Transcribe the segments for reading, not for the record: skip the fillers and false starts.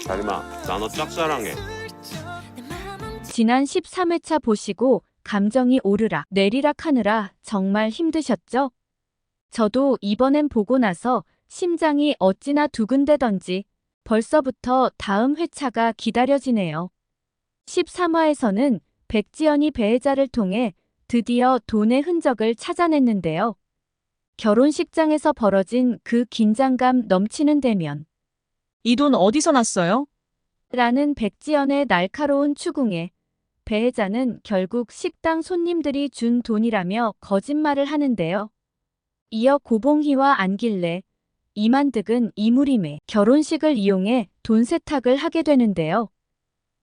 다림아, 나 너 짝사랑해. 지난 13회차 보시고 감정이 오르락 내리락 하느라 정말 힘드셨죠? 저도 이번엔 보고 나서 심장이 어찌나 두근대던지 벌써부터 다음 회차가 기다려지네요. 13화에서는 백지연이 배혜자를 통해 드디어 돈의 흔적을 찾아냈는데요. 결혼식장에서 벌어진 그 긴장감 넘치는 대면. 이 돈 어디서 났어요? 라는 백지연의 날카로운 추궁에 배혜자는 결국 식당 손님들이 준 돈이라며 거짓말을 하는데요. 이어 고봉희와 안길래, 이만득은 이무림의 결혼식을 이용해 돈 세탁을 하게 되는데요.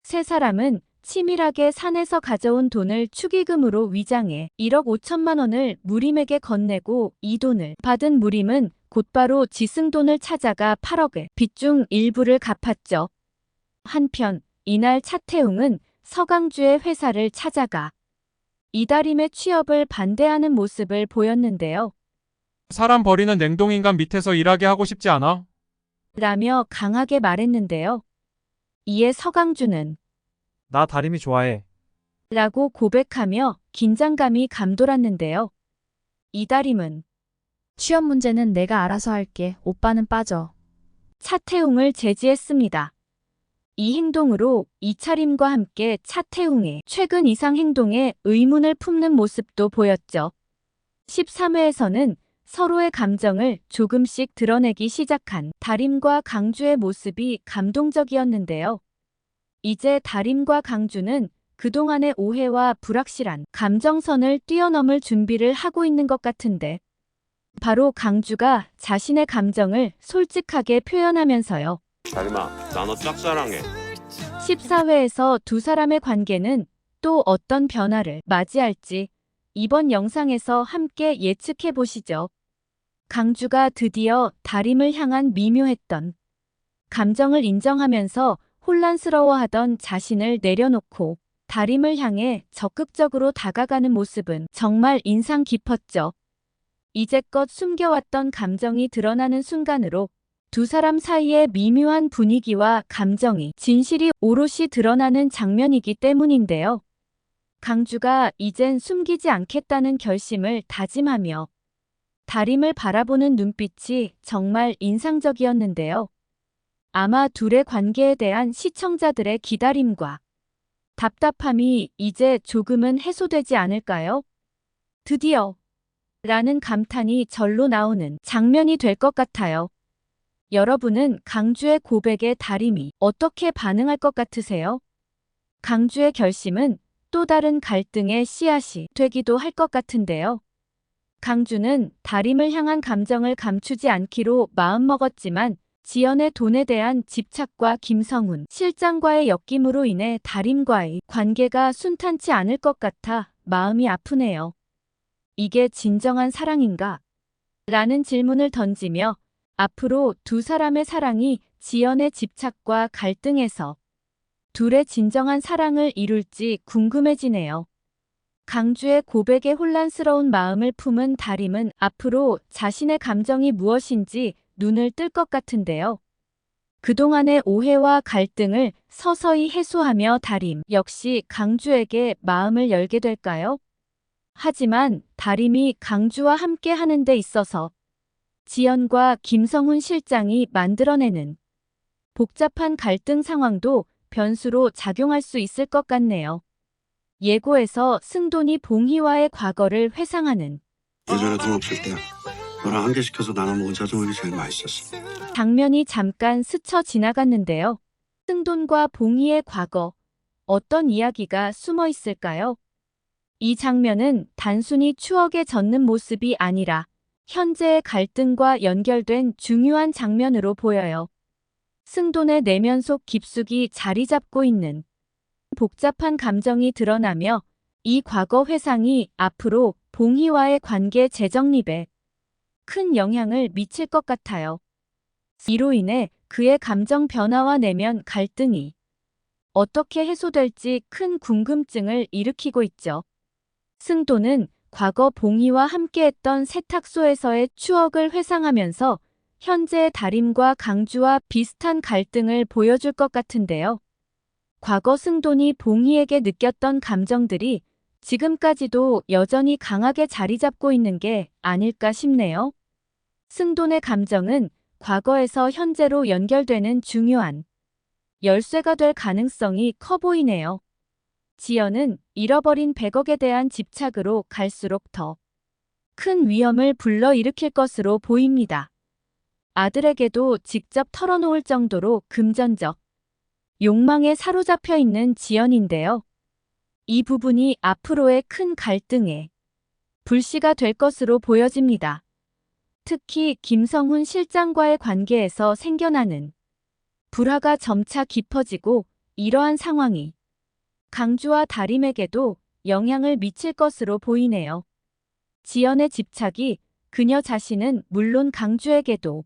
세 사람은 치밀하게 산에서 가져온 돈을 축의금으로 위장해 1억 5천만 원을 무림에게 건네고 이 돈을 받은 무림은 곧바로 지승돈을 찾아가 8억의 빚 중 일부를 갚았죠. 한편 이날 차태웅은 서강주의 회사를 찾아가 이다림의 취업을 반대하는 모습을 보였는데요. 사람 버리는 냉동인간 밑에서 일하게 하고 싶지 않아? 라며 강하게 말했는데요. 이에 서강주는 나 다림이 좋아해. 라고 고백하며 긴장감이 감돌았는데요. 이다림은 취업 문제는 내가 알아서 할게. 오빠는 빠져. 차태웅을 제지했습니다. 이 행동으로 이차림과 함께 차태웅의 최근 이상 행동에 의문을 품는 모습도 보였죠. 13회에서는 서로의 감정을 조금씩 드러내기 시작한 다림과 강주의 모습이 감동적이었는데요. 이제 다림과 강주는 그동안의 오해와 불확실한 감정선을 뛰어넘을 준비를 하고 있는 것 같은데, 바로 강주가 자신의 감정을 솔직하게 표현하면서요. 다림아, 나 너 짝사랑해. 14회에서 두 사람의 관계는 또 어떤 변화를 맞이할지 이번 영상에서 함께 예측해 보시죠. 강주가 드디어 다림을 향한 미묘했던 감정을 인정하면서 혼란스러워하던 자신을 내려놓고 다림을 향해 적극적으로 다가가는 모습은 정말 인상 깊었죠. 이제껏 숨겨왔던 감정이 드러나는 순간으로 두 사람 사이의 미묘한 분위기와 감정이 진실이 오롯이 드러나는 장면이기 때문인데요. 강주가 이젠 숨기지 않겠다는 결심을 다짐하며 다림을 바라보는 눈빛이 정말 인상적이었는데요. 아마 둘의 관계에 대한 시청자들의 기다림과 답답함이 이제 조금은 해소되지 않을까요? 드디어 라는 감탄이 절로 나오는 장면이 될 것 같아요. 여러분은 강주의 고백에 다림이 어떻게 반응할 것 같으세요? 강주의 결심은 또 다른 갈등의 씨앗이 되기도 할 것 같은데요. 강주는 다림을 향한 감정을 감추지 않기로 마음먹었지만 지연의 돈에 대한 집착과 김성훈 실장과의 엮임으로 인해 다림과의 관계가 순탄치 않을 것 같아 마음이 아프네요. 이게 진정한 사랑인가? 라는 질문을 던지며 앞으로 두 사람의 사랑이 지연의 집착과 갈등에서 둘의 진정한 사랑을 이룰지 궁금해지네요. 강주의 고백에 혼란스러운 마음을 품은 다림은 앞으로 자신의 감정이 무엇인지 눈을 뜰 것 같은데요. 그동안의 오해와 갈등을 서서히 해소하며 다림 역시 강주에게 마음을 열게 될까요? 하지만 다림이 강주와 함께 하는 데 있어서 지연과 김성훈 실장이 만들어내는 복잡한 갈등 상황도 변수로 작용할 수 있을 것 같네요. 예고에서 승돈이 봉희와의 과거를 회상하는 예전에 돈 없을 때 너랑 한 개 시켜서 나눠 먹은 짜장면이 제일 맛있었어. 장면이 잠깐 스쳐 지나갔는데요. 승돈과 봉희의 과거, 어떤 이야기가 숨어 있을까요? 이 장면은 단순히 추억에 젖는 모습이 아니라 현재의 갈등과 연결된 중요한 장면으로 보여요. 승돈의 내면 속 깊숙이 자리 잡고 있는 복잡한 감정이 드러나며 이 과거 회상이 앞으로 봉희와의 관계 재정립에 큰 영향을 미칠 것 같아요. 이로 인해 그의 감정 변화와 내면 갈등이 어떻게 해소될지 큰 궁금증을 일으키고 있죠. 승돈은 과거 봉희와 함께했던 세탁소에서의 추억을 회상하면서 현재의 다림과 강주와 비슷한 갈등을 보여줄 것 같은데요. 과거 승돈이 봉희에게 느꼈던 감정들이 지금까지도 여전히 강하게 자리 잡고 있는 게 아닐까 싶네요. 승돈의 감정은 과거에서 현재로 연결되는 중요한 열쇠가 될 가능성이 커 보이네요. 지연은 잃어버린 100억에 대한 집착으로 갈수록 더 큰 위험을 불러일으킬 것으로 보입니다. 아들에게도 직접 털어놓을 정도로 금전적 욕망에 사로잡혀 있는 지연인데요. 이 부분이 앞으로의 큰 갈등의 불씨가 될 것으로 보여집니다. 특히 김성훈 실장과의 관계에서 생겨나는 불화가 점차 깊어지고 이러한 상황이 강주와 다림에게도 영향을 미칠 것으로 보이네요. 지연의 집착이 그녀 자신은 물론 강주에게도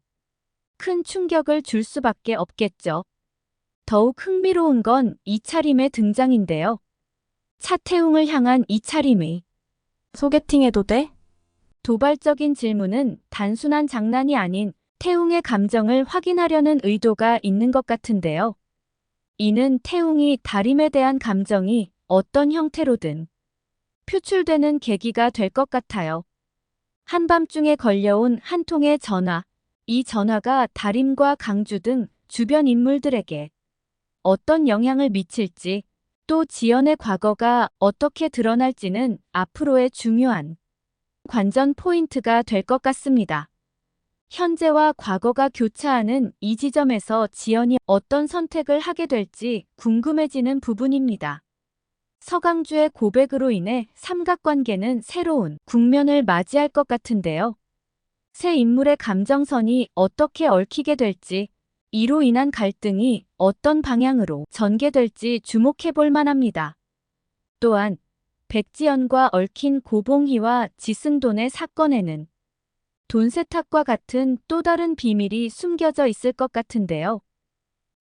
큰 충격을 줄 수밖에 없겠죠. 더욱 흥미로운 건 이차림의 등장인데요. 차태웅을 향한 이차림이 소개팅해도 돼? 도발적인 질문은 단순한 장난이 아닌 태웅의 감정을 확인하려는 의도가 있는 것 같은데요. 이는 태웅이 다림에 대한 감정이 어떤 형태로든 표출되는 계기가 될 것 같아요. 한밤중에 걸려온 한 통의 전화. 이 전화가 다림과 강주 등 주변 인물들에게 어떤 영향을 미칠지, 또 지연의 과거가 어떻게 드러날지는 앞으로의 중요한 관전 포인트가 될 것 같습니다. 현재와 과거가 교차하는 이 지점에서 지연이 어떤 선택을 하게 될지 궁금해지는 부분입니다. 서강주의 고백으로 인해 삼각관계는 새로운 국면을 맞이할 것 같은데요. 새 인물의 감정선이 어떻게 얽히게 될지, 이로 인한 갈등이 어떤 방향으로 전개될지 주목해 볼 만합니다. 또한 백지연과 얽힌 고봉희와 지승돈의 사건에는 돈 세탁과 같은 또 다른 비밀이 숨겨져 있을 것 같은데요.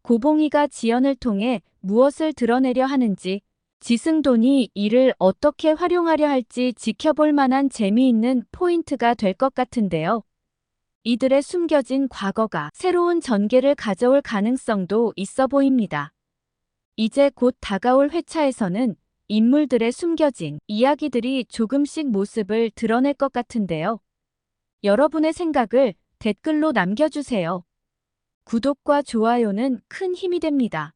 고봉희가 지연을 통해 무엇을 드러내려 하는지, 지승돈이 이를 어떻게 활용하려 할지 지켜볼 만한 재미있는 포인트가 될 것 같은데요. 이들의 숨겨진 과거가 새로운 전개를 가져올 가능성도 있어 보입니다. 이제 곧 다가올 회차에서는 인물들의 숨겨진 이야기들이 조금씩 모습을 드러낼 것 같은데요. 여러분의 생각을 댓글로 남겨주세요. 구독과 좋아요는 큰 힘이 됩니다.